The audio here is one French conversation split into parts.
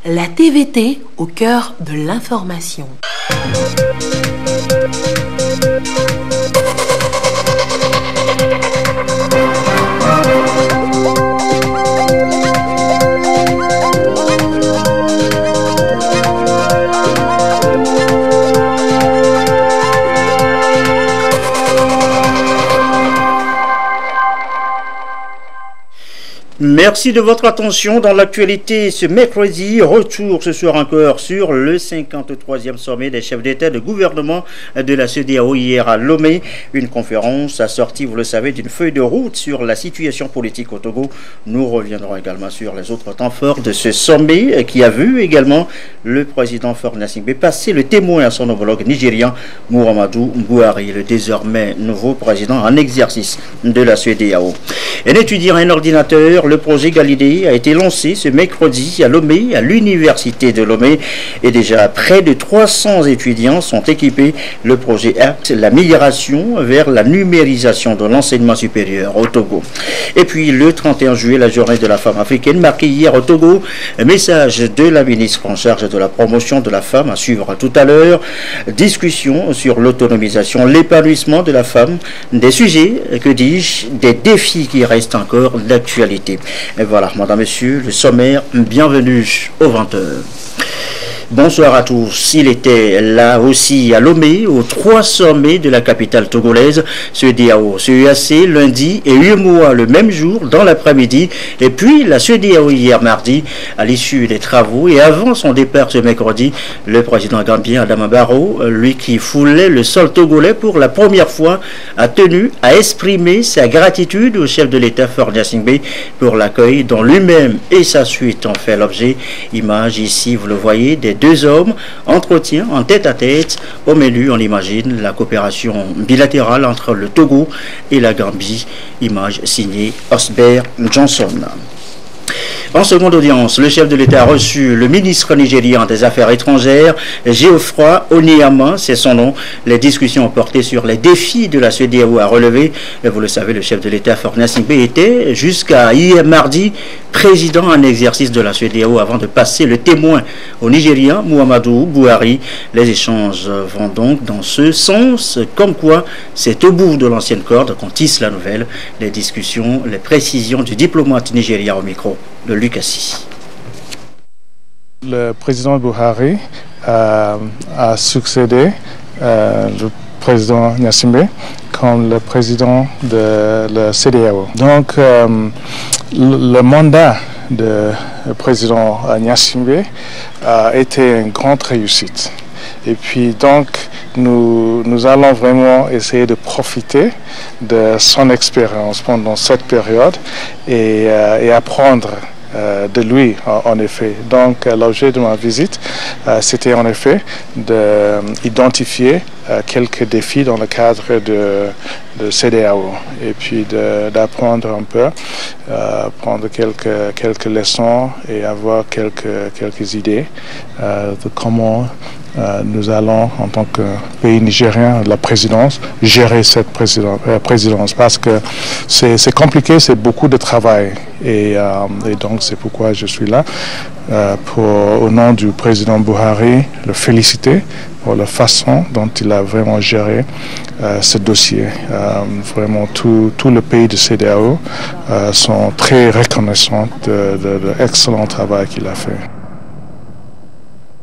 la TVT au cœur de l'information. Merci de votre attention dans l'actualité ce mercredi. Retour ce soir encore sur le 53e sommet des chefs d'État et de gouvernement de la CEDEAO hier à Lomé. Une conférence assortie, vous le savez, d'une feuille de route sur la situation politique au Togo. Nous reviendrons également sur les autres temps forts de ce sommet qui a vu également le président Faure Gnassingbé passer le témoin à son homologue nigérian Muhammadu Buhari, le désormais nouveau président en exercice de la CEDEAO. Un étudiant, un ordinateur, le projet Galilée a été lancé ce mercredi à Lomé, à l'université de Lomé, et déjà près de 300 étudiants sont équipés. Le projet acte la migration vers la numérisation de l'enseignement supérieur au Togo. Et puis le 31 juillet, la journée de la femme africaine, marquée hier au Togo. Un message de la ministre en charge de la promotion de la femme à suivre tout à l'heure. Discussion sur l'autonomisation, l'épanouissement de la femme, des sujets, que dis-je, des défis qui restent encore d'actualité. Et voilà, madame, monsieur, le sommaire, bienvenue au 20h. Bonsoir à tous. Il était là aussi à Lomé, aux 3 sommets de la capitale togolaise, CEDEAO, CEAC, lundi et UEMOA le même jour, dans l'après-midi, et puis la CEDEAO hier mardi, à l'issue des travaux, et avant son départ ce mercredi, le président gambien Adama Barrow, lui qui foulait le sol togolais pour la première fois, a tenu à exprimer sa gratitude au chef de l'État Faure Gnassingbé pour l'accueil dont lui-même et sa suite ont fait l'objet. Image ici, vous le voyez, des 2 hommes, entretien en tête-à-tête. Au menu, on imagine la coopération bilatérale entre le Togo et la Gambie. Image signée Osbert Johnson. En seconde audience, le chef de l'État a reçu le ministre nigérian des Affaires étrangères, Geoffroy Onyeama, c'est son nom. Les discussions ont porté sur les défis de la CEDEAO à relever. Et vous le savez, le chef de l'État, Faure Gnassingbé, était jusqu'à hier mardi président en exercice de la CEDEAO avant de passer le témoin au Nigérian Muhammadu Buhari. Les échanges vont donc dans ce sens, comme quoi c'est au bout de l'ancienne corde qu'on tisse la nouvelle. Les discussions, les précisions du diplomate nigérien au micro de Lucassi. Le président Buhari a succédé le président Gnassingbé comme le président de la CEDEAO. Donc le mandat du président Gnassingbé a été une grande réussite. Et puis donc nous allons vraiment essayer de profiter de son expérience pendant cette période et apprendre de lui, en effet. Donc, l'objet de ma visite, c'était en effet d'identifier quelques défis dans le cadre de CEDEAO et puis d'apprendre un peu, prendre quelques leçons et avoir quelques idées de comment nous allons, en tant que pays nigérien, la présidence, gérer cette présidence parce que c'est compliqué, c'est beaucoup de travail et donc c'est pourquoi je suis là au nom du président Buhari, le féliciter pour la façon dont il a vraiment géré ce dossier. Vraiment, tout le pays de CEDEAO sont très reconnaissants de l'excellent travail qu'il a fait.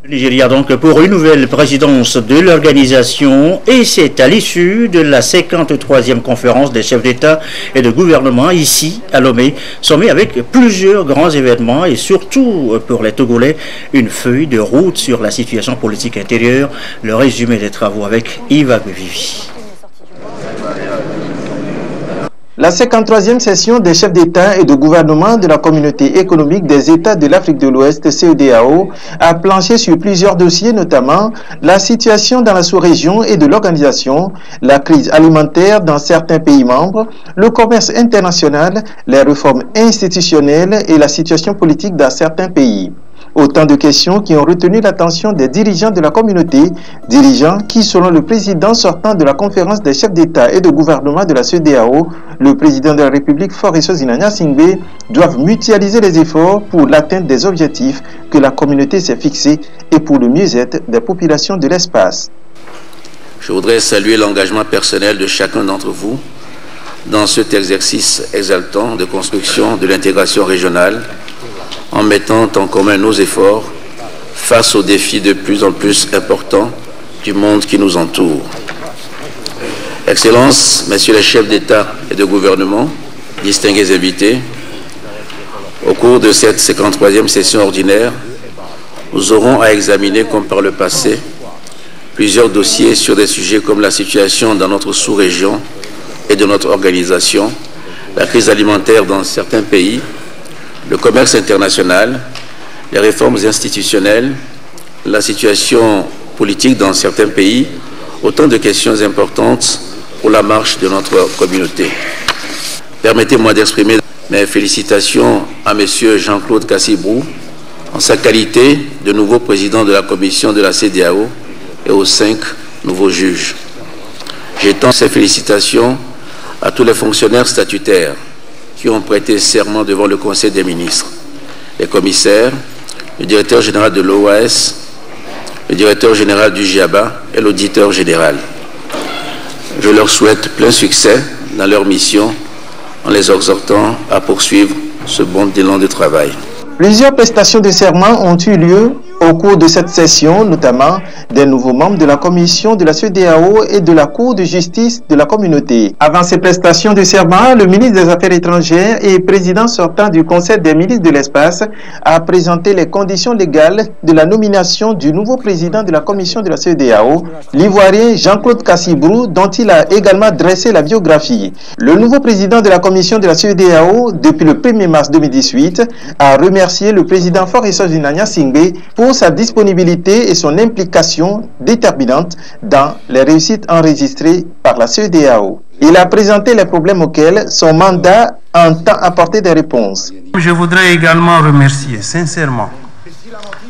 Nigeria donc pour une nouvelle présidence de l'organisation et c'est à l'issue de la 53e conférence des chefs d'État et de gouvernement ici à Lomé, sommet avec plusieurs grands événements et surtout pour les Togolais une feuille de route sur la situation politique intérieure, le résumé des travaux avec Yves Agbevivi. La 53e session des chefs d'État et de gouvernement de la communauté économique des États de l'Afrique de l'Ouest, CEDEAO, a planché sur plusieurs dossiers, notamment la situation dans la sous-région et de l'organisation, la crise alimentaire dans certains pays membres, le commerce international, les réformes institutionnelles et la situation politique dans certains pays. Autant de questions qui ont retenu l'attention des dirigeants de la communauté, dirigeants qui, selon le président sortant de la conférence des chefs d'État et de gouvernement de la CEDEAO, le président de la République Faure Gnassingbé, doivent mutualiser les efforts pour l'atteinte des objectifs que la communauté s'est fixés et pour le mieux-être des populations de l'espace. Je voudrais saluer l'engagement personnel de chacun d'entre vous dans cet exercice exaltant de construction de l'intégration régionale, en mettant en commun nos efforts face aux défis de plus en plus importants du monde qui nous entoure. Excellences, Messieurs les chefs d'État et de gouvernement, distingués invités, au cours de cette 53e session ordinaire, nous aurons à examiner, comme par le passé, plusieurs dossiers sur des sujets comme la situation dans notre sous-région et de notre organisation, la crise alimentaire dans certains pays, le commerce international, les réformes institutionnelles, la situation politique dans certains pays, autant de questions importantes pour la marche de notre communauté. Permettez-moi d'exprimer mes félicitations à M. Jean-Claude Kassibrou en sa qualité de nouveau président de la commission de la CEDEAO et aux 5 nouveaux juges. J'étends ces félicitations à tous les fonctionnaires statutaires qui ont prêté serment devant le Conseil des ministres, les commissaires, le directeur général de l'OAS, le directeur général du GIABA et l'auditeur général. Je leur souhaite plein succès dans leur mission en les exhortant à poursuivre ce bon élan de travail. Plusieurs prestations de serment ont eu lieu au cours de cette session, notamment des nouveaux membres de la commission de la CEDEAO et de la Cour de justice de la communauté. Avant ces prestations de serment, le ministre des Affaires étrangères et président sortant du Conseil des ministres de l'espace a présenté les conditions légales de la nomination du nouveau président de la commission de la CEDEAO, l'Ivoirien Jean-Claude Kassibrou, dont il a également dressé la biographie. Le nouveau président de la commission de la CEDEAO, depuis le 1er mars 2018, a remercié le président Faure Gnassingbé pour sa disponibilité et son implication déterminante dans les réussites enregistrées par la CEDEAO. Il a présenté les problèmes auxquels son mandat entend apporter des réponses. Je voudrais également remercier sincèrement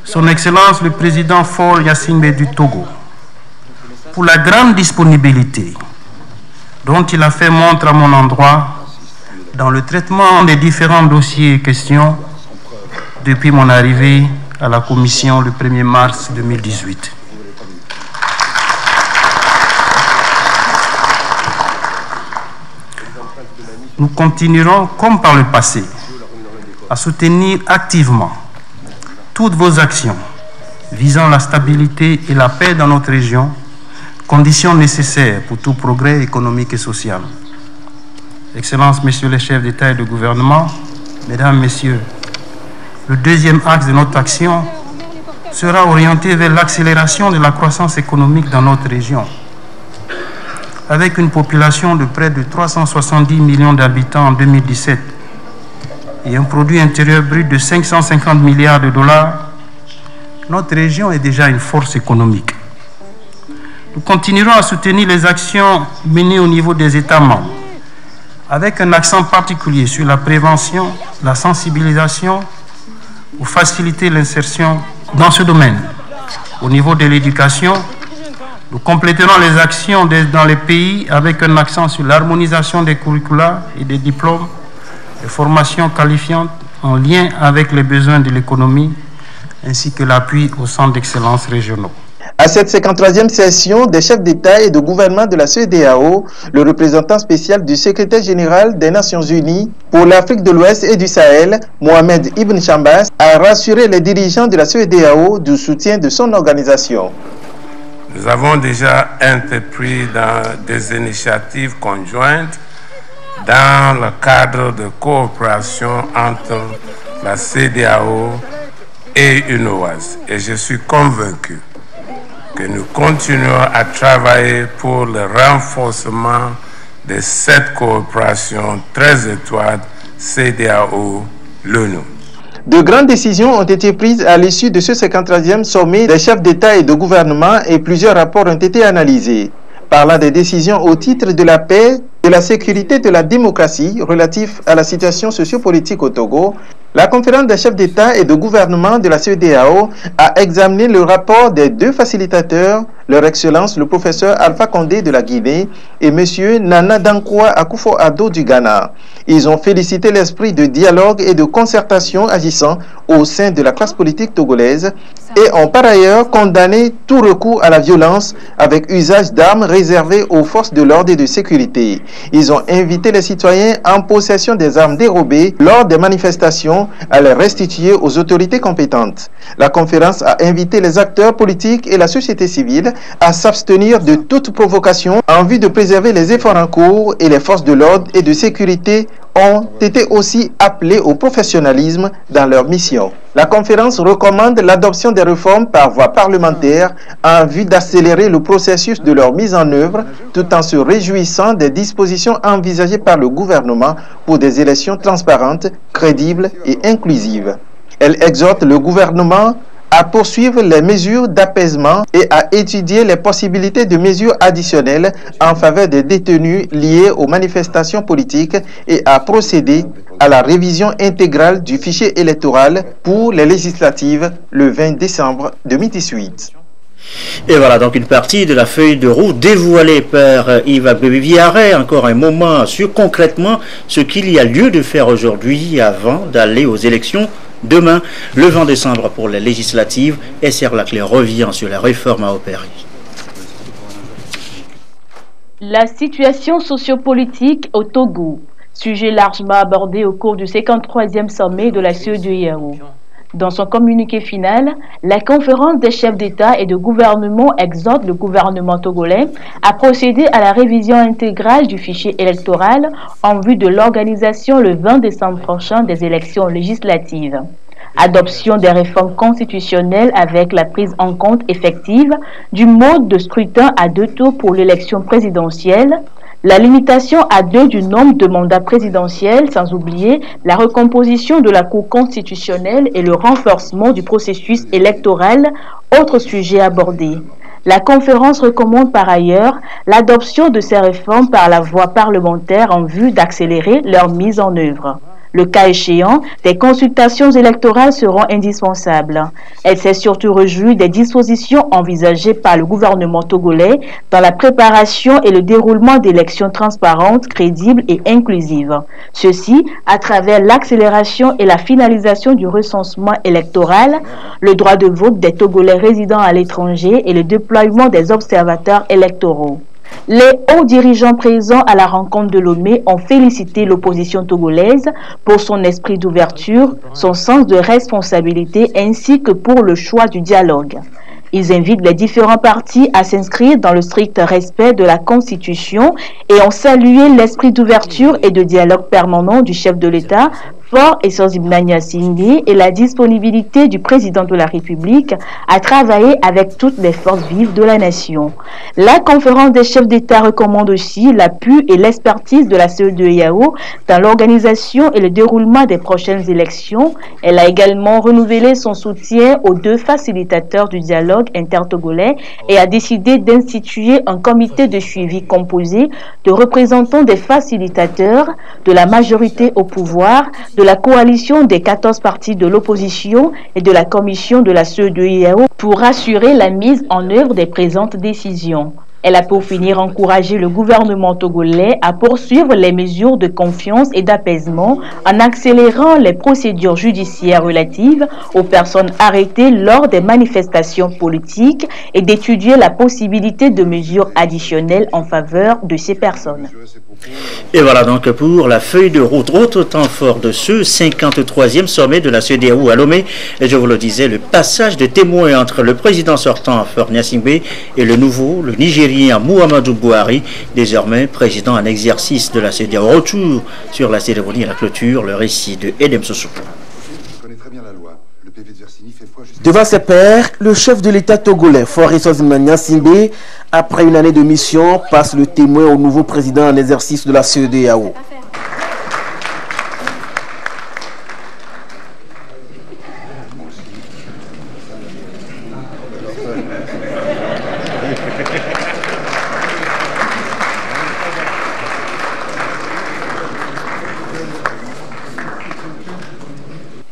son Excellence le président Faure Gnassingbé du Togo pour la grande disponibilité dont il a fait montre à mon endroit dans le traitement des différents dossiers et questions depuis mon arrivée à la commission le 1er mars 2018. Nous continuerons, comme par le passé, à soutenir activement toutes vos actions visant la stabilité et la paix dans notre région, conditions nécessaires pour tout progrès économique et social. Excellences, Messieurs les chefs d'État et de gouvernement, Mesdames, Messieurs, le deuxième axe de notre action sera orienté vers l'accélération de la croissance économique dans notre région. Avec une population de près de 370 millions d'habitants en 2017 et un produit intérieur brut de 550 milliards de dollars, notre région est déjà une force économique. Nous continuerons à soutenir les actions menées au niveau des États membres, avec un accent particulier sur la prévention, la sensibilisation, pour faciliter l'insertion dans ce domaine. Au niveau de l'éducation, nous compléterons les actions dans les pays avec un accent sur l'harmonisation des curricula et des diplômes, les formations qualifiantes en lien avec les besoins de l'économie, ainsi que l'appui aux centres d'excellence régionaux. À cette 53e session des chefs d'État et de gouvernement de la CEDEAO, le représentant spécial du secrétaire général des Nations Unies pour l'Afrique de l'Ouest et du Sahel, Mohamed Ibn Chambas, a rassuré les dirigeants de la CEDEAO du soutien de son organisation. Nous avons déjà entrepris des initiatives conjointes dans le cadre de coopération entre la CEDEAO et UNOAS. Et je suis convaincu que nous continuons à travailler pour le renforcement de cette coopération très étroite CEDEAO-l'ONU. De grandes décisions ont été prises à l'issue de ce 53e sommet des chefs d'État et de gouvernement et plusieurs rapports ont été analysés. Parlant des décisions au titre de la paix, de la sécurité et de la démocratie relatifs à la situation sociopolitique au Togo, La conférence des chefs d'État et de gouvernement de la CEDEAO a examiné le rapport des deux facilitateurs, leur Excellence le professeur Alpha Condé de la Guinée et M. Nana Dankwa Akufo-Addo du Ghana. Ils ont félicité l'esprit de dialogue et de concertation agissant au sein de la classe politique togolaise et ont par ailleurs condamné tout recours à la violence avec usage d'armes réservées aux forces de l'ordre et de sécurité. Ils ont invité les citoyens en possession des armes dérobées lors des manifestations à les restituer aux autorités compétentes. La conférence a invité les acteurs politiques et la société civile à s'abstenir de toute provocation en vue de préserver les efforts en cours et les forces de l'ordre et de sécurité ont été aussi appelés au professionnalisme dans leur mission. La conférence recommande l'adoption des réformes par voie parlementaire en vue d'accélérer le processus de leur mise en œuvre tout en se réjouissant des dispositions envisagées par le gouvernement pour des élections transparentes, crédibles et inclusives. Elle exhorte le gouvernement à poursuivre les mesures d'apaisement et à étudier les possibilités de mesures additionnelles en faveur des détenus liés aux manifestations politiques et à procéder à la révision intégrale du fichier électoral pour les législatives le 20 décembre 2018. Et voilà donc une partie de la feuille de route dévoilée par Yves Villaret. Encore un moment sur concrètement ce qu'il y a lieu de faire aujourd'hui avant d'aller aux élections demain, le 20 décembre pour les législatives. Et Serlaclé revient sur les réformes à opérer. La situation sociopolitique au Togo, sujet largement abordé au cours du 53e sommet de la CEDEAO. Dans son communiqué final, la conférence des chefs d'État et de gouvernement exhorte le gouvernement togolais à procéder à la révision intégrale du fichier électoral en vue de l'organisation le 20 décembre prochain des élections législatives. Adoption des réformes constitutionnelles avec la prise en compte effective du mode de scrutin à 2 tours pour l'élection présidentielle, la limitation à 2 du nombre de mandats présidentiels, sans oublier la recomposition de la Cour constitutionnelle et le renforcement du processus électoral, autre sujet abordé. La conférence recommande par ailleurs l'adoption de ces réformes par la voie parlementaire en vue d'accélérer leur mise en œuvre. Le cas échéant, des consultations électorales seront indispensables. Elle s'est surtout réjouie des dispositions envisagées par le gouvernement togolais dans la préparation et le déroulement d'élections transparentes, crédibles et inclusives. Ceci à travers l'accélération et la finalisation du recensement électoral, le droit de vote des Togolais résidant à l'étranger et le déploiement des observateurs électoraux. Les hauts dirigeants présents à la rencontre de Lomé ont félicité l'opposition togolaise pour son esprit d'ouverture, son sens de responsabilité ainsi que pour le choix du dialogue. Ils invitent les différents partis à s'inscrire dans le strict respect de la Constitution et ont salué l'esprit d'ouverture et de dialogue permanent du chef de l'État, Fort et Sozibnania Singé, et la disponibilité du président de la République à travailler avec toutes les forces vives de la nation. La conférence des chefs d'État recommande aussi l'appui et l'expertise de la CEDEAO dans l'organisation et le déroulement des prochaines élections. Elle a également renouvelé son soutien aux 2 facilitateurs du dialogue intertogolais et a décidé d'instituer un comité de suivi composé de représentants des facilitateurs, de la majorité au pouvoir, de la coalition des 14 partis de l'opposition et de la commission de la CEDEAO pour assurer la mise en œuvre des présentes décisions. Elle a pour finir encouragé le gouvernement togolais à poursuivre les mesures de confiance et d'apaisement en accélérant les procédures judiciaires relatives aux personnes arrêtées lors des manifestations politiques et d'étudier la possibilité de mesures additionnelles en faveur de ces personnes. Et voilà donc pour la feuille de route. Autre temps fort de ce 53e sommet de la CEDEAO à Lomé. Et je vous le disais, le passage de témoins entre le président sortant Faure Gnassingbé et le nouveau, le Nigérien Muhammadu Buhari, désormais président en exercice de la CEDEAO. Retour sur la cérémonie et la clôture, le récit de Edem Sossoukou. Devant ses pairs, le chef de l'État togolais, Faure Gnassingbé, après une année de mission, passe le témoin au nouveau président en exercice de la CEDEAO.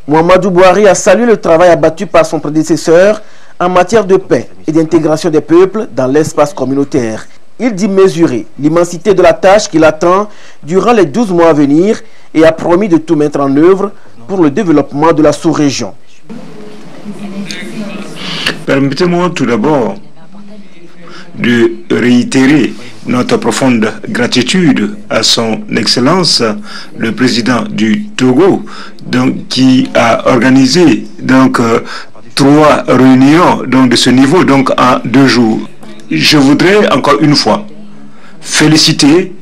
Mouhamadou Bouhari a salué le travail abattu par son prédécesseur en matière de paix et d'intégration des peuples dans l'espace communautaire. Il dit mesurer l'immensité de la tâche qui l'attend durant les 12 mois à venir et a promis de tout mettre en œuvre pour le développement de la sous-région. Permettez-moi tout d'abord de réitérer notre profonde gratitude à son Excellence, le président du Togo, qui a organisé 3 réunions de ce niveau en 2 jours. Je voudrais encore une fois féliciter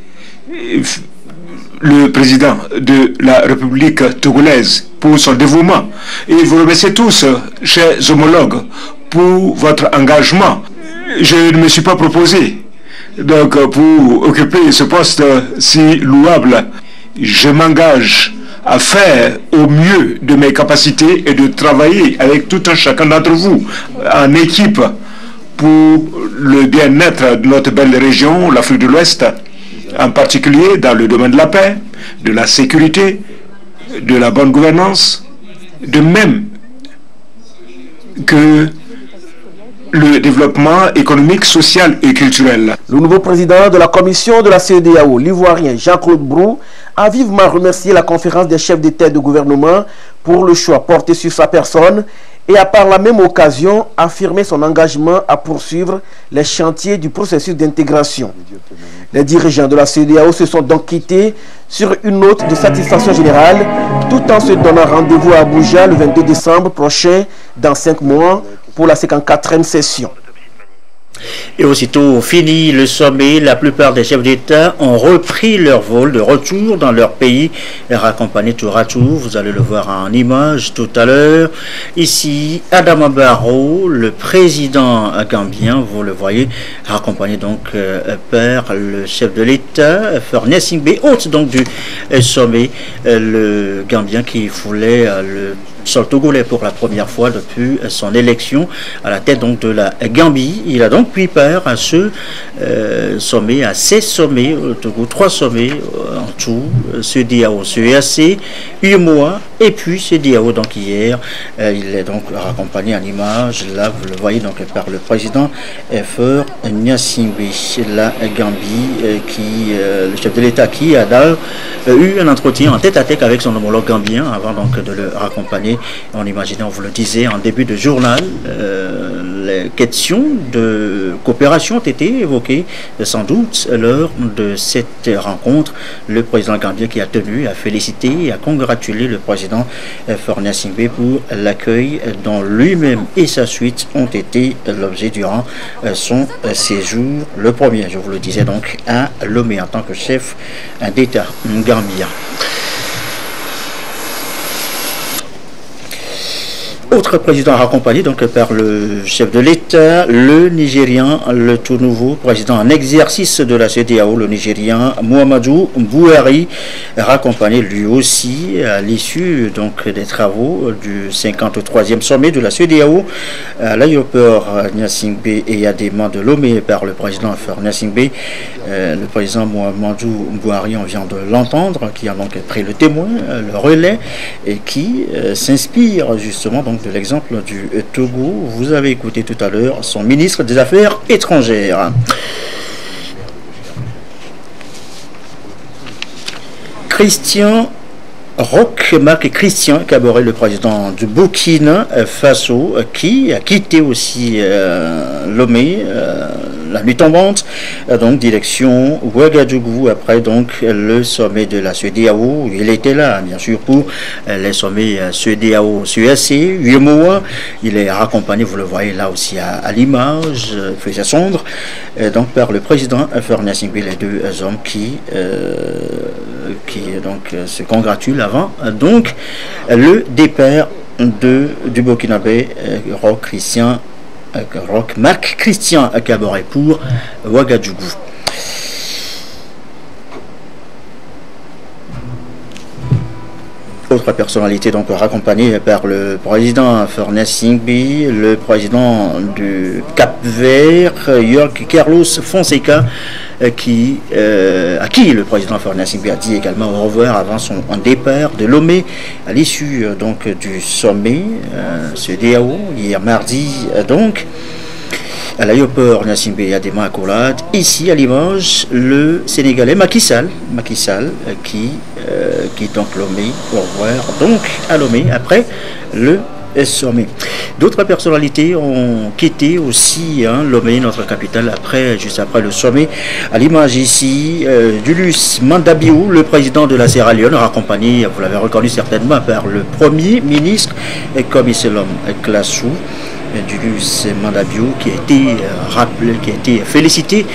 le président de la République togolaise pour son dévouement et vous remercier tous, chers homologues, pour votre engagement. Je ne me suis pas proposé pour occuper ce poste si louable. Je m'engage à faire au mieux de mes capacités et de travailler avec tout un chacun d'entre vous en équipe pour le bien-être de notre belle région, l'Afrique de l'Ouest, en particulier dans le domaine de la paix, de la sécurité, de la bonne gouvernance, de même que le développement économique, social et culturel. Le nouveau président de la commission de la CEDEAO, l'ivoirien Jean-Claude Brou, a vivement remercié la conférence des chefs d'État et de gouvernement pour le choix porté sur sa personne et a par la même occasion affirmé son engagement à poursuivre les chantiers du processus d'intégration. Les dirigeants de la CEDEAO se sont donc quittés sur une note de satisfaction générale tout en se donnant rendez-vous à Abuja le 22 décembre prochain dans 5 mois pour la 54e session. Et aussitôt fini le sommet, la plupart des chefs d'État ont repris leur vol de retour dans leur pays, raccompagnés tour à tour. Vous allez le voir en image tout à l'heure. Ici, Adama Barrow, le président gambien, vous le voyez, raccompagné donc par le chef de l'État, Faure Gnassingbé, hôte donc du sommet, le Gambien qui foulait le sol togolais pour la première fois depuis son élection à la tête donc de la Gambie. Il a donc pris part à ce sommet, à 16 sommets au Togo, 3 sommets en tout, CEDEAO, CEAC, UEMOA et puis CEDEAO. Donc hier, il est donc raccompagné en image, là vous le voyez donc par le président Faure Gnassingbé, la Gambie, le chef de l'État qui a eu un entretien en tête-à-tête avec son homologue gambien avant donc de le raccompagner. On imaginait, on vous le disait en début de journal, les questions de coopération ont été évoquées sans doute lors de cette rencontre. Le président gambien qui a tenu à féliciter et à congratuler le président Faure Gnassingbé pour l'accueil dont lui-même et sa suite ont été l'objet durant son séjour, le premier, je vous le disais donc, à Lomé en tant que chef d'État gambien. Autre président raccompagné donc par le chef de l'État, le Nigérian, le tout nouveau président en exercice de la CEDEAO, le Nigérian Mouhamadou Bouhari, raccompagné lui aussi à l'issue donc des travaux du 53e sommet de la CEDEAO à l'aéroport Gnassingbé et Yadema de Lomé par le président Faure Gnassingbé. Le président Mouhamadou Bouhari, on vient de l'entendre, qui a donc pris le témoin, le relais et qui s'inspire justement donc de l'exemple du Togo. Vous avez écouté tout à l'heure son ministre des Affaires étrangères. Marc Christian Kaboré, le président du Burkina Faso, qui a quitté aussi Lomé la nuit tombante, donc direction Ouagadougou après donc le sommet de la CEDEAO. Il était là bien sûr pour les sommets CEDEAO, CEAC, UEMOA. Il est raccompagné, vous le voyez là aussi à l'image, feuilles à cendre, donc par le président Faure Gnassingbé, les deux hommes qui donc se congratulent avant donc le départ du Burkinabé Marc Christian Kaboré pour Ouagadougou. Autre personnalité donc raccompagnée par le président Faure Gnassingbé, le président du Cap-Vert, Jorge Carlos Fonseca, à qui le président Faure Gnassingbé a dit également au revoir avant son départ de Lomé à l'issue donc du sommet CEDEAO hier mardi donc à l'aéroport Gnassingbé à des mains accolades. Ici à Limoges, le Sénégalais Macky Sall qui donc Lomé au revoir donc à Lomé après le sommet. D'autres personnalités ont quitté aussi Lomé, notre capitale, juste après le sommet. À l'image ici, Julius Mandabiou, le président de la Sierra Leone, accompagné, vous l'avez reconnu certainement, par le premier ministre, comme Iselom Klassou. Julius Mandabiou, qui a été rappelé, qui a été félicité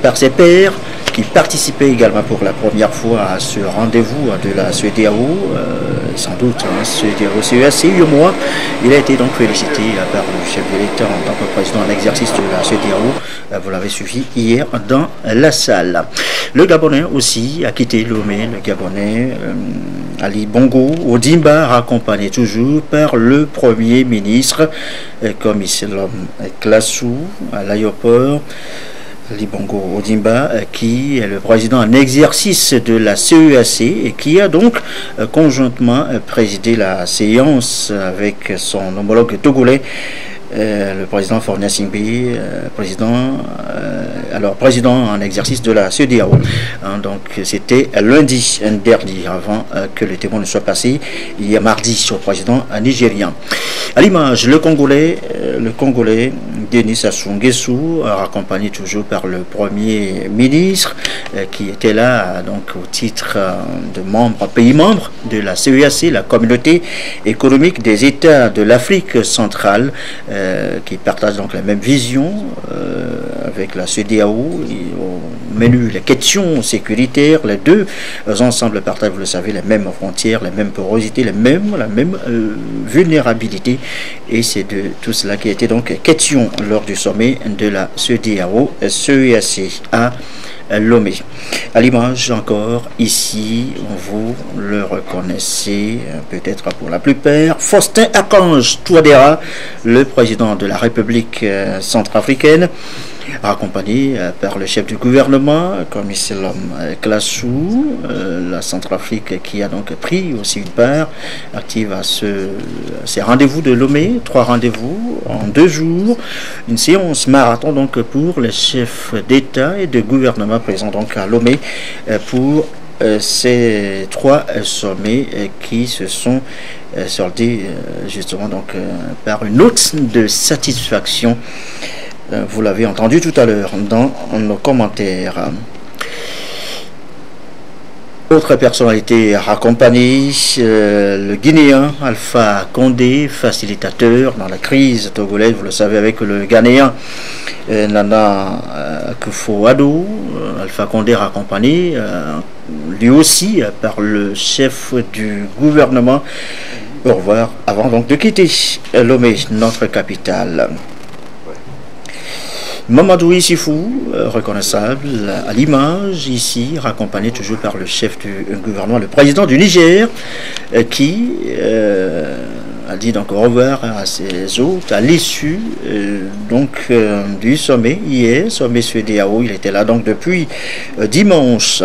par ses pairs, qui participait également pour la première fois à ce rendez-vous de la CEDEAO, sans doute CEDEAO CEAC, mois. Il a été donc félicité par le chef de l'État en tant que président en exercice de la CEDEAO. Vous l'avez suivi hier dans la salle. Le Gabonais aussi a quitté Lomé, le Gabonais Ali Bongo Ondimba, accompagné toujours par le Premier ministre, comme Iselom Klassou, à l'aéroport. Ali Bongo Ondimba, qui est le président en exercice de la CEAC et qui a donc conjointement présidé la séance avec son homologue togolais, le président Faure Gnassingbé, président en exercice de la CEDEAO. Donc c'était lundi dernier, avant que le témoin ne soit passé, hier mardi, sur le président nigérien. À l'image, le Congolais Denis Sassou Nguesso, accompagné toujours par le Premier ministre, qui était là donc au titre de pays membre de la CEAC, la communauté économique des États de l'Afrique centrale, qui partagent donc la même vision avec la CEDEAO. Au menu, les questions sécuritaires, les deux ensemble partagent, vous le savez, les mêmes frontières, les mêmes porosités, la même vulnérabilité, et c'est de tout cela qui a été donc question lors du sommet de la CEDEAO CEAC à Lomé. À l'image encore, ici, vous le reconnaissez peut-être pour la plupart, Faustin Archange Touadéra, le président de la République centrafricaine, accompagné par le chef du gouvernement, comme Iselom Klassou, la Centrafrique qui a donc pris aussi une part active à ces rendez-vous de Lomé, 3 rendez-vous en 2 jours, une séance marathon donc pour les chefs d'État et de gouvernement présents donc à Lomé pour ces 3 sommets qui se sont soldés justement donc par une note de satisfaction. Vous l'avez entendu tout à l'heure dans nos commentaires. Autre personnalité accompagnée, le Guinéen Alpha Condé, facilitateur dans la crise togolaise, vous le savez, avec le Ghanéen Nana Akufo-Addo. Alpha Condé accompagné lui aussi par le chef du gouvernement. Au revoir avant donc de quitter Lomé, notre capitale. Mamadou Issifou, reconnaissable à l'image ici, raccompagné toujours par le chef du gouvernement, le président du Niger, qui a dit donc au revoir à ses hôtes à l'issue du sommet hier, sommet CEDEAO. Il était là donc depuis dimanche,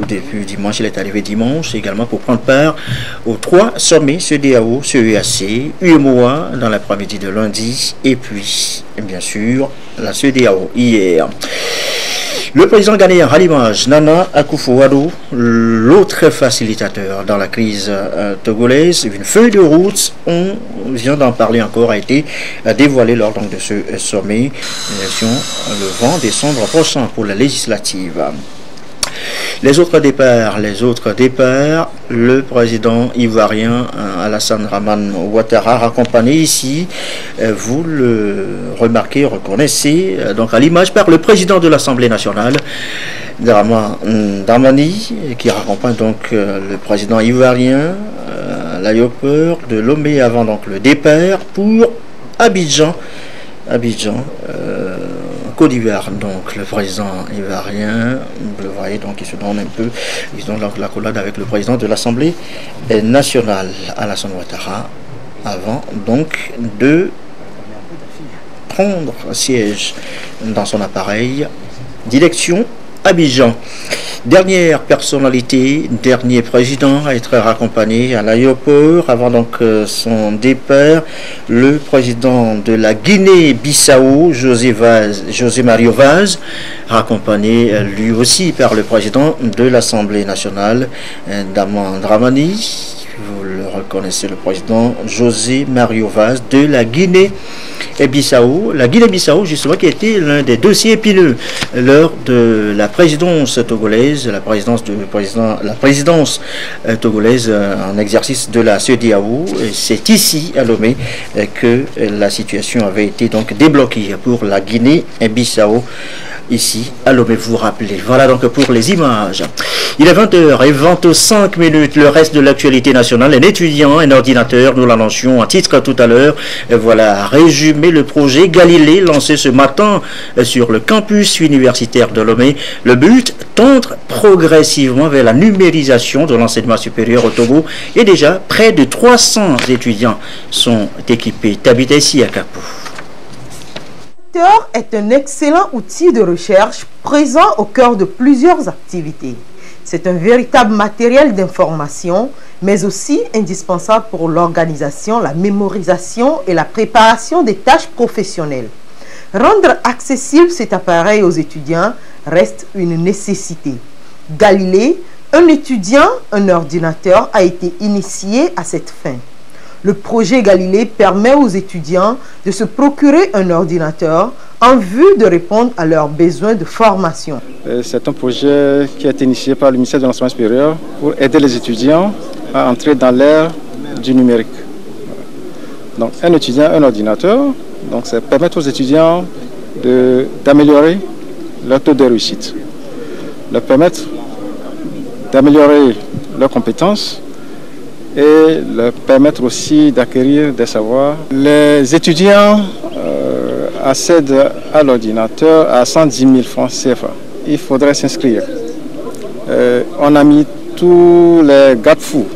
depuis dimanche, il est arrivé dimanche également pour prendre part aux 3 sommets CEDEAO, CEAC, UEMOA dans l'après-midi de lundi, et puis bien sûr la CEDEAO hier. Le président ghanéen à l'image, Nana Akufo-Addo, l'autre facilitateur dans la crise togolaise, une feuille de route, on vient d'en parler encore, a été dévoilée lors donc de ce sommet, élection le 20 décembre prochain pour la législative. Les autres départs, le président ivoirien Alassane Dramane Ouattara, accompagné ici, vous le remarquez, reconnaissez, donc à l'image par le président de l'Assemblée nationale, Dramani, qui raccompagne donc le président ivoirien à l'aéroport de Lomé avant donc le départ pour Abidjan, Côte d'Ivoire. Donc le président ivoirien, vous le voyez, donc il se donne un peu, ils ont la collade avec le président de l'Assemblée nationale, Alassane Ouattara, avant donc de prendre siège dans son appareil Direction Abidjan. Dernière personnalité, dernier président à être raccompagné à l'aéroport avant donc son départ, le président de la Guinée-Bissau, José Mario Vaz, raccompagné lui aussi par le président de l'Assemblée nationale, Daman Dramani. Vous le reconnaissez, le président José Mario Vaz de la Guinée-Bissau. La Guinée-Bissau, justement, qui a été l'un des dossiers épineux lors de la présidence togolaise, la présidence togolaise en exercice de la CEDEAO. C'est ici, à Lomé, que la situation avait été donc débloquée pour la Guinée-Bissau. Ici, à Lomé, vous rappelez. Voilà donc pour les images. Il est 20h25, le reste de l'actualité nationale. Un étudiant, un ordinateur, nous l'annoncions en titre tout à l'heure. Voilà, résumé le projet Galilée lancé ce matin sur le campus universitaire de Lomé. Le but, tendre progressivement vers la numérisation de l'enseignement supérieur au Togo. Et déjà, près de 300 étudiants sont équipés. Tabitha ici à Capou. Est un excellent outil de recherche présent au cœur de plusieurs activités. C'est un véritable matériel d'information, mais aussi indispensable pour l'organisation, la mémorisation et la préparation des tâches professionnelles. Rendre accessible cet appareil aux étudiants reste une nécessité. Galilée, un étudiant, un ordinateur, a été initié à cette fin. Le projet Galilée permet aux étudiants de se procurer un ordinateur en vue de répondre à leurs besoins de formation. C'est un projet qui a été initié par le ministère de l'Enseignement supérieur pour aider les étudiants à entrer dans l'ère du numérique. Donc un étudiant, un ordinateur, donc ça permet aux étudiants d'améliorer leur taux de réussite, leur permettre d'améliorer leurs compétences et leur permettre aussi d'acquérir des savoirs. Les étudiants accèdent à l'ordinateur à 110 000 francs CFA. Il faudrait s'inscrire. On a mis tous les garde-fous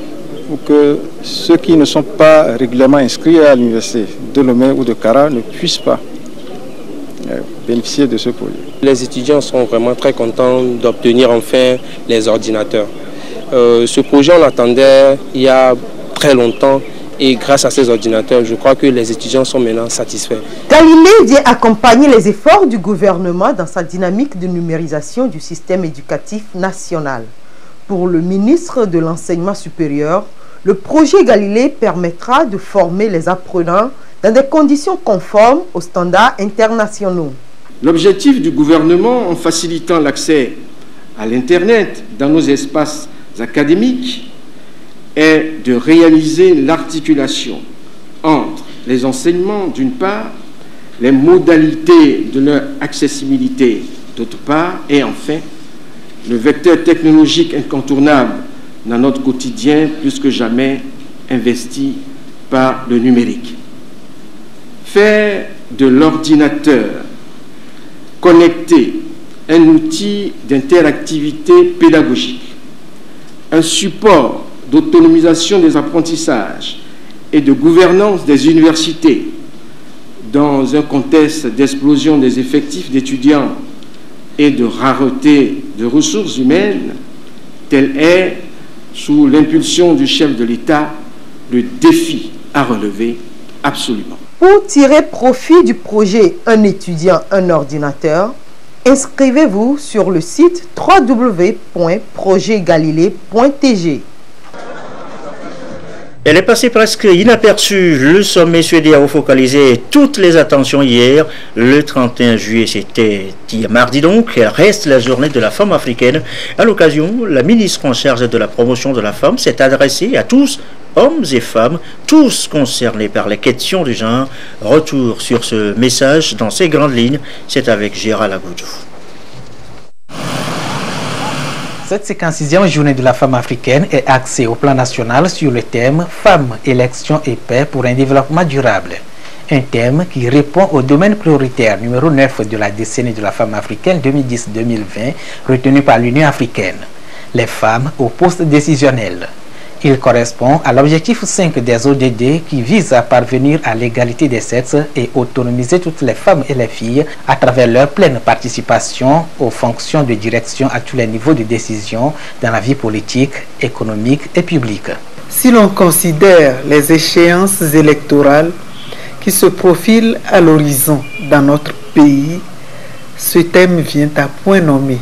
pour que ceux qui ne sont pas régulièrement inscrits à l'université de Lomé ou de Kara ne puissent pas bénéficier de ce projet. Les étudiants sont vraiment très contents d'obtenir enfin les ordinateurs. Ce projet, on l'attendait il y a très longtemps et grâce à ces ordinateurs, je crois que les étudiants sont maintenant satisfaits. Galilée vient accompagner les efforts du gouvernement dans sa dynamique de numérisation du système éducatif national. Pour le ministre de l'Enseignement supérieur, le projet Galilée permettra de former les apprenants dans des conditions conformes aux standards internationaux. L'objectif du gouvernement en facilitant l'accès à l'Internet dans nos espaces académiques est de réaliser l'articulation entre les enseignements d'une part, les modalités de leur accessibilité d'autre part, et enfin le vecteur technologique incontournable dans notre quotidien plus que jamais investi par le numérique. Faire de l'ordinateur connecté un outil d'interactivité pédagogique, un support d'autonomisation des apprentissages et de gouvernance des universités dans un contexte d'explosion des effectifs d'étudiants et de rareté de ressources humaines, tel est, sous l'impulsion du chef de l'État, le défi à relever absolument. Pour tirer profit du projet Un étudiant, un ordinateur, inscrivez-vous sur le site www.projetgalilée.tg. Elle est passée presque inaperçue. Le sommet suédois a focalisé toutes les attentions hier. Le 31 juillet, c'était hier mardi donc. Elle reste la journée de la femme africaine. À l'occasion, la ministre en charge de la promotion de la femme s'est adressée à tous, hommes et femmes, tous concernés par les questions du genre. Retour sur ce message dans ses grandes lignes. C'est avec Gérald Agoudou. Cette 56e journée de la femme africaine est axée au plan national sur le thème « Femmes, élections et paix pour un développement durable ». Un thème qui répond au domaine prioritaire numéro 9 de la décennie de la femme africaine 2010-2020 retenu par l'Union africaine. Les femmes au poste décisionnel. Il correspond à l'objectif 5 des ODD qui vise à parvenir à l'égalité des sexes et autonomiser toutes les femmes et les filles à travers leur pleine participation aux fonctions de direction à tous les niveaux de décision dans la vie politique, économique et publique. Si l'on considère les échéances électorales qui se profilent à l'horizon dans notre pays, ce thème vient à point nommé,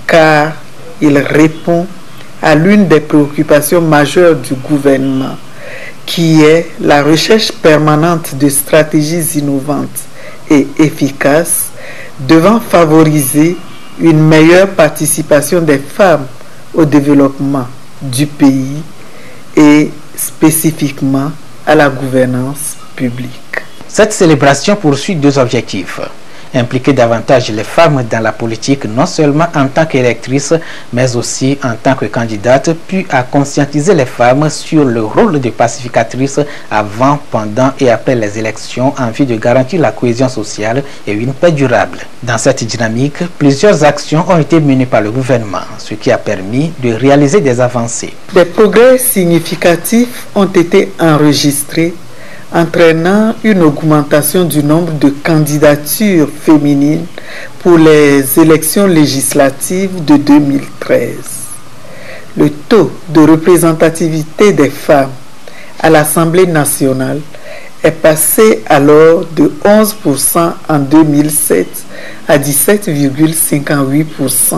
car il répond à l'une des préoccupations majeures du gouvernement, qui est la recherche permanente de stratégies innovantes et efficaces devant favoriser une meilleure participation des femmes au développement du pays et spécifiquement à la gouvernance publique. Cette célébration poursuit deux objectifs. Impliquer davantage les femmes dans la politique, non seulement en tant qu'électrices, mais aussi en tant que candidates, puis à conscientiser les femmes sur le rôle de pacificatrices avant, pendant et après les élections en vue de garantir la cohésion sociale et une paix durable. Dans cette dynamique, plusieurs actions ont été menées par le gouvernement, ce qui a permis de réaliser des avancées. Des progrès significatifs ont été enregistrés, entraînant une augmentation du nombre de candidatures féminines pour les élections législatives de 2013. Le taux de représentativité des femmes à l'Assemblée nationale est passé alors de 11% en 2007 à 17,58%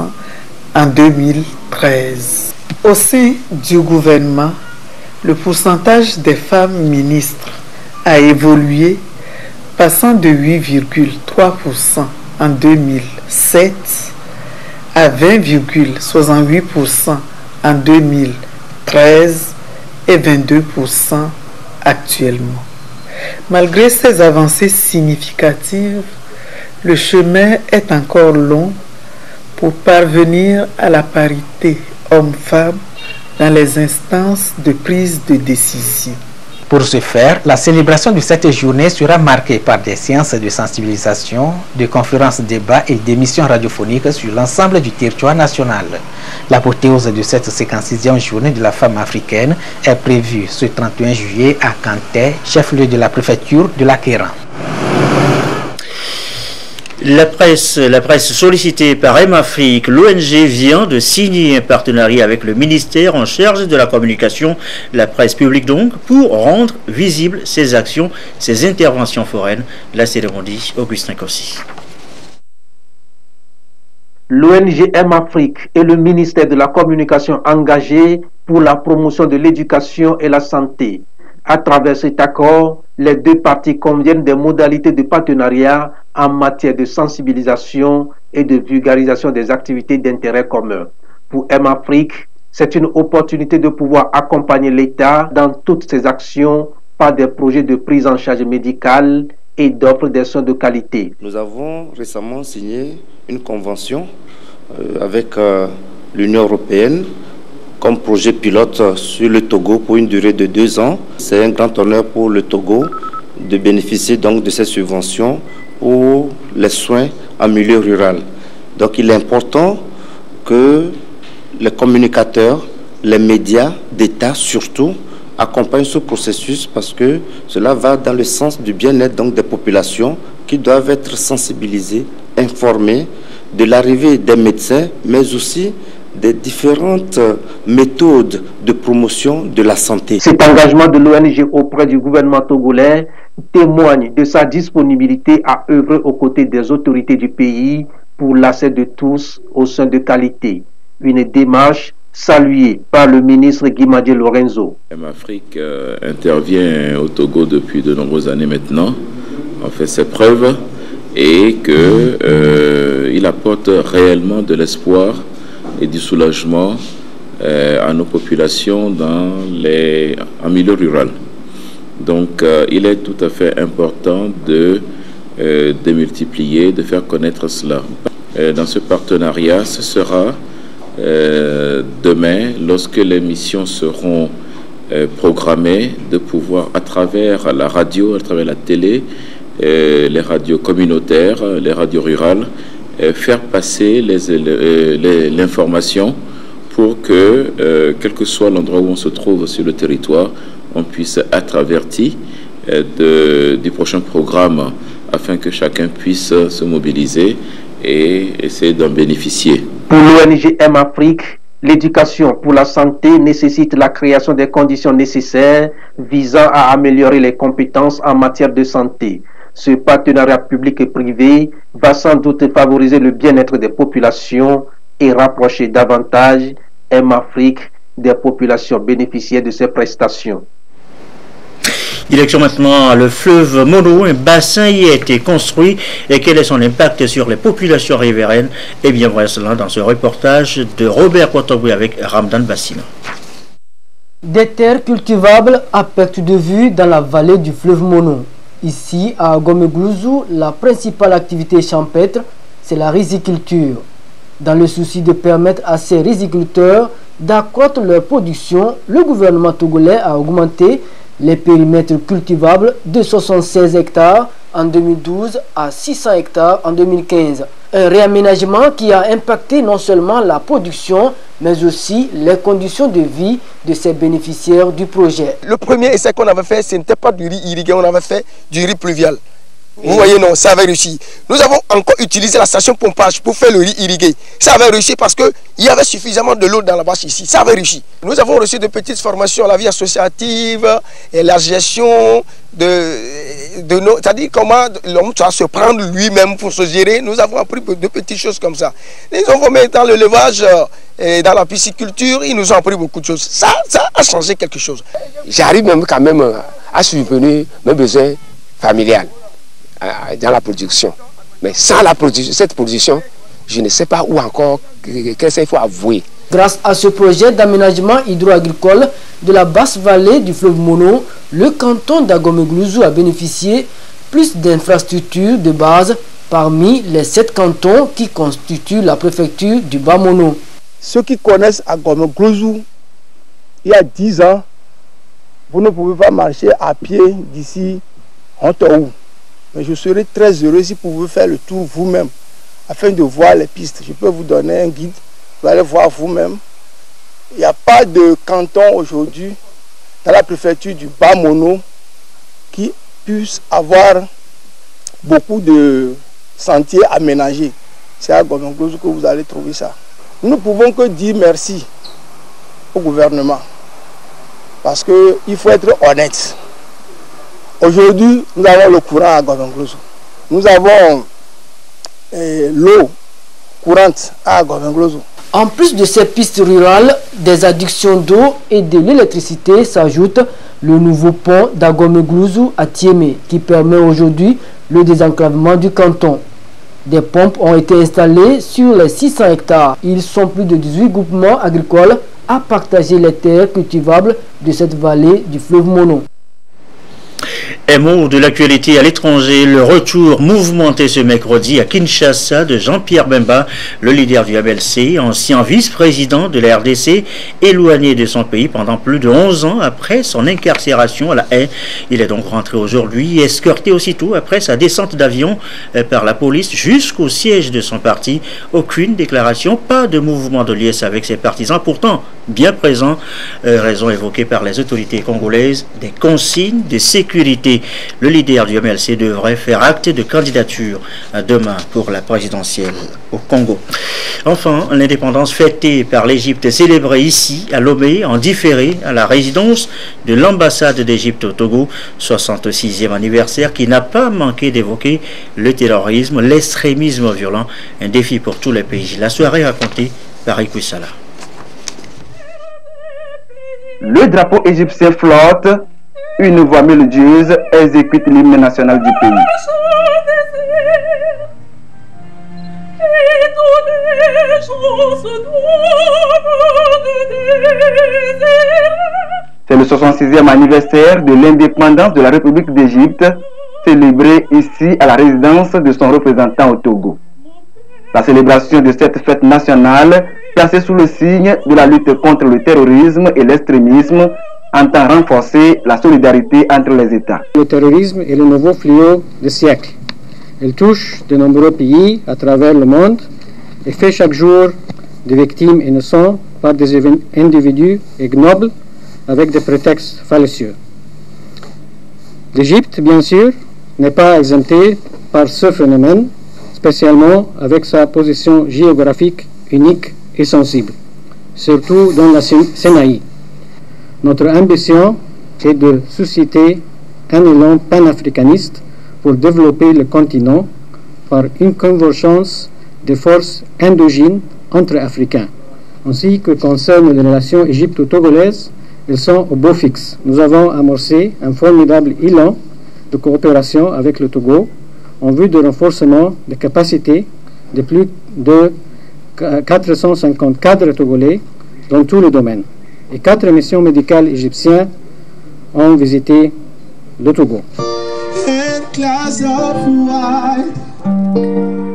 en 2013. Au sein du gouvernement, le pourcentage des femmes ministres a évolué, passant de 8,3% en 2007 à 20,68% en 2013 et 22% actuellement. Malgré ces avancées significatives, le chemin est encore long pour parvenir à la parité homme-femme dans les instances de prise de décision. Pour ce faire, la célébration de cette journée sera marquée par des séances de sensibilisation, de conférences, débats et d'émissions radiophoniques sur l'ensemble du territoire national. L'apothéose de cette 56e journée de la femme africaine est prévue ce 31 juillet à Kanté, chef-lieu de la préfecture de l'Akéran. La presse sollicitée par M-Afrique, l'ONG vient de signer un partenariat avec le ministère en charge de la communication, la presse publique donc, pour rendre visibles ses actions, ses interventions foraines. La cérémonie, Augustin Kossi. L'ONG M-Afrique et le ministère de la communication engagés pour la promotion de l'éducation et la santé. À travers cet accord, les deux parties conviennent des modalités de partenariat en matière de sensibilisation et de vulgarisation des activités d'intérêt commun. Pour M-Afrique, c'est une opportunité de pouvoir accompagner l'État dans toutes ses actions par des projets de prise en charge médicale et d'offre des soins de qualité. Nous avons récemment signé une convention avec l'Union européenne comme projet pilote sur le Togo pour une durée de 2 ans. C'est un grand honneur pour le Togo de bénéficier donc de cette subvention pour les soins en milieu rural. Donc il est important que les communicateurs, les médias d'État surtout, accompagnent ce processus parce que cela va dans le sens du bien-être donc des populations qui doivent être sensibilisées, informées de l'arrivée des médecins, mais aussi des différentes méthodes de promotion de la santé. Cet engagement de l'ONG auprès du gouvernement togolais témoigne de sa disponibilité à œuvrer aux côtés des autorités du pays pour l'accès de tous aux soins de qualité. Une démarche saluée par le ministre Guimadé Lorenzo. M-Afrique intervient au Togo depuis de nombreuses années maintenant, en fait ses preuves, et qu'il apporte réellement de l'espoir et du soulagement à nos populations en milieu rural. Donc il est tout à fait important de démultiplier, de faire connaître cela. Dans ce partenariat, ce sera demain, lorsque les missions seront programmées, de pouvoir à travers la radio, à travers la télé, les radios communautaires, les radios rurales, faire passer l'information pour que, quel que soit l'endroit où on se trouve sur le territoire, on puisse être averti du prochain programme afin que chacun puisse se mobiliser et essayer d'en bénéficier. Pour l'ONG M-Afrique, l'éducation pour la santé nécessite la création des conditions nécessaires visant à améliorer les compétences en matière de santé. Ce partenariat public et privé va sans doute favoriser le bien-être des populations et rapprocher davantage M-Afrique des populations bénéficiaires de ces prestations. Direction maintenant le fleuve Mono, un bassin y a été construit et quel est son impact sur les populations riveraines? Eh bien voilà cela dans ce reportage de Robert Kotoboué avec Ramdan Bassina. Des terres cultivables à perte de vue dans la vallée du fleuve Mono. Ici, à Gomeglouzou, la principale activité champêtre, c'est la riziculture. Dans le souci de permettre à ces riziculteurs d'accroître leur production, le gouvernement togolais a augmenté les périmètres cultivables de 76 hectares en 2012 à 600 hectares en 2015. Un réaménagement qui a impacté non seulement la production, mais aussi les conditions de vie de ces bénéficiaires du projet. Le premier essai qu'on avait fait, ce n'était pas du riz irrigué, on avait fait du riz pluvial. Vous voyez, non, ça avait réussi. Nous avons encore utilisé la station pompage pour faire le riz irrigué. Ça avait réussi parce qu'il y avait suffisamment de l'eau dans la bâche ici. Ça avait réussi. Nous avons reçu de petites formations à la vie associative et la gestion de nos... C'est-à-dire comment l'homme doit se prendre lui-même pour se gérer. Nous avons appris de petites choses comme ça. Ils ont formé dans l'élevage et dans la pisciculture. Ils nous ont appris beaucoup de choses. Ça a changé quelque chose. J'arrive même quand même à subvenir mes besoins familiales dans la production. Mais sans la production, cette production, je ne sais pas où encore, qu'est-ce qu'il faut avouer. Grâce à ce projet d'aménagement hydro-agricole de la basse vallée du fleuve Mono, le canton d'Agomeglouzou a bénéficié plus d'infrastructures de base parmi les 7 cantons qui constituent la préfecture du Bas Mono. Ceux qui connaissent Agomeglouzou, il y a 10 ans, vous ne pouvez pas marcher à pied d'ici Hontoou. Mais je serais très heureux si vous pouvez faire le tour vous-même afin de voir les pistes. Je peux vous donner un guide, vous allez voir vous-même. Il n'y a pas de canton aujourd'hui dans la préfecture du Bas Mono qui puisse avoir beaucoup de sentiers aménagés. C'est à Gomenglouzou que vous allez trouver ça. Nous ne pouvons que dire merci au gouvernement parce qu'il faut être honnête. Aujourd'hui, nous avons le courant à Gomenglouzou. Nous avons l'eau courante à Gomenglouzou. En plus de ces pistes rurales, des adductions d'eau et de l'électricité s'ajoutent le nouveau pont d'Agomeglouzou à Tiémé qui permet aujourd'hui le désenclavement du canton. Des pompes ont été installées sur les 600 hectares. Ils sont plus de 18 groupements agricoles à partager les terres cultivables de cette vallée du fleuve Mono. Un mot de l'actualité à l'étranger, le retour mouvementé ce mercredi à Kinshasa de Jean-Pierre Bemba, le leader du MLC, ancien vice-président de la RDC, éloigné de son pays pendant plus de 11 ans après son incarcération à La Haye. Il est donc rentré aujourd'hui, escorté aussitôt après sa descente d'avion par la police jusqu'au siège de son parti. Aucune déclaration, pas de mouvement de liesse avec ses partisans, pourtant bien présents, raison évoquée par les autorités congolaises, des consignes de sécurité. Le leader du MLC devrait faire acte de candidature demain pour la présidentielle au Congo. Enfin, l'indépendance fêtée par l'Égypte célébrée ici à Lomé en différé à la résidence de l'ambassade d'Égypte au Togo, 66e anniversaire qui n'a pas manqué d'évoquer le terrorisme, l'extrémisme violent, un défi pour tous les pays. La soirée racontée par Ikoussala. Le drapeau égyptien flotte, une voix mélodieuse exécute l'hymne national du pays. C'est le 66e anniversaire de l'indépendance de la République d'Égypte, célébré ici à la résidence de son représentant au Togo. La célébration de cette fête nationale, placée sous le signe de la lutte contre le terrorisme et l'extrémisme, entend renforcer la solidarité entre les États. Le terrorisme est le nouveau fléau du siècle. Il touche de nombreux pays à travers le monde et fait chaque jour des victimes innocentes par des individus ignobles avec des prétextes fallacieux. L'Égypte, bien sûr, n'est pas exemptée par ce phénomène, spécialement avec sa position géographique unique et sensible, surtout dans la Sinaï. Notre ambition est de susciter un élan panafricaniste pour développer le continent par une convergence des forces endogènes entre Africains. En ce qui concerne les relations égypto-togolaises, elles sont au beau fixe. Nous avons amorcé un formidable élan de coopération avec le Togo en vue de renforcement des capacités de plus de 450 cadres togolais dans tous les domaines. Et 4 missions médicales égyptiennes ont visité le Togo.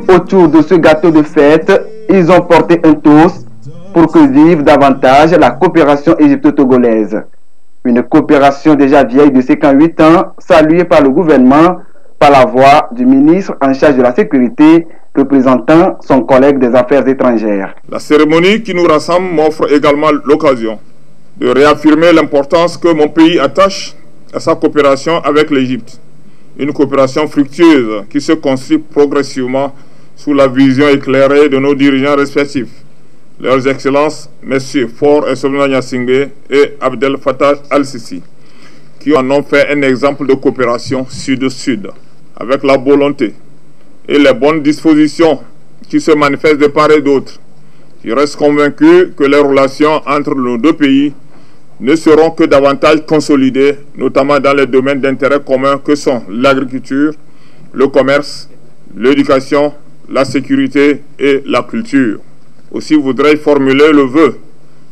Autour de ce gâteau de fête, ils ont porté un toast pour que vive davantage la coopération égypto-togolaise. Une coopération déjà vieille de 58 ans, saluée par le gouvernement par la voix du ministre en charge de la sécurité, représentant son collègue des affaires étrangères. La cérémonie qui nous rassemble m'offre également l'occasion de réaffirmer l'importance que mon pays attache à sa coopération avec l'Égypte. Une coopération fructueuse qui se construit progressivement sous la vision éclairée de nos dirigeants respectifs, leurs excellences, M. Faure Essoufou Gnassingbé et Abdel Fattah al-Sisi, qui en ont fait un exemple de coopération sud-sud, avec la volonté et les bonnes dispositions qui se manifestent de part et d'autre. Je reste convaincu que les relations entre nos deux pays ne seront que davantage consolidées, notamment dans les domaines d'intérêt commun que sont l'agriculture, le commerce, l'éducation, la sécurité et la culture. Aussi voudrais-je formuler le vœu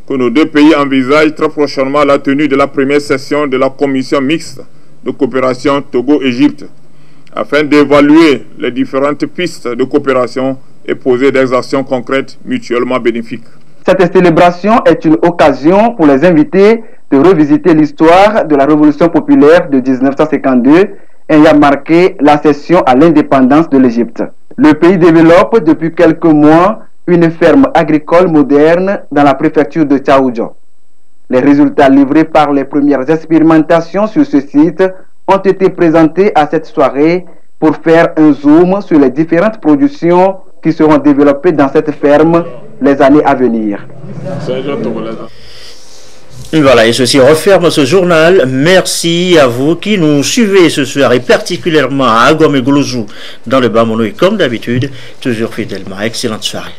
que nos deux pays envisagent très prochainement la tenue de la première session de la commission mixte de coopération Togo-Égypte, afin d'évaluer les différentes pistes de coopération et poser des actions concrètes mutuellement bénéfiques. Cette célébration est une occasion pour les invités de revisiter l'histoire de la Révolution populaire de 1952 ayant marqué l'accession à l'indépendance de l'Égypte. Le pays développe depuis quelques mois une ferme agricole moderne dans la préfecture de Tchaoudjo. Les résultats livrés par les premières expérimentations sur ce site ont été présentés à cette soirée pour faire un zoom sur les différentes productions qui seront développées dans cette ferme les années à venir. Voilà, et ceci referme ce journal. Merci à vous qui nous suivez ce soir et particulièrement à Agome Goulouzou dans le Bamono et comme d'habitude, toujours fidèlement. Excellente soirée.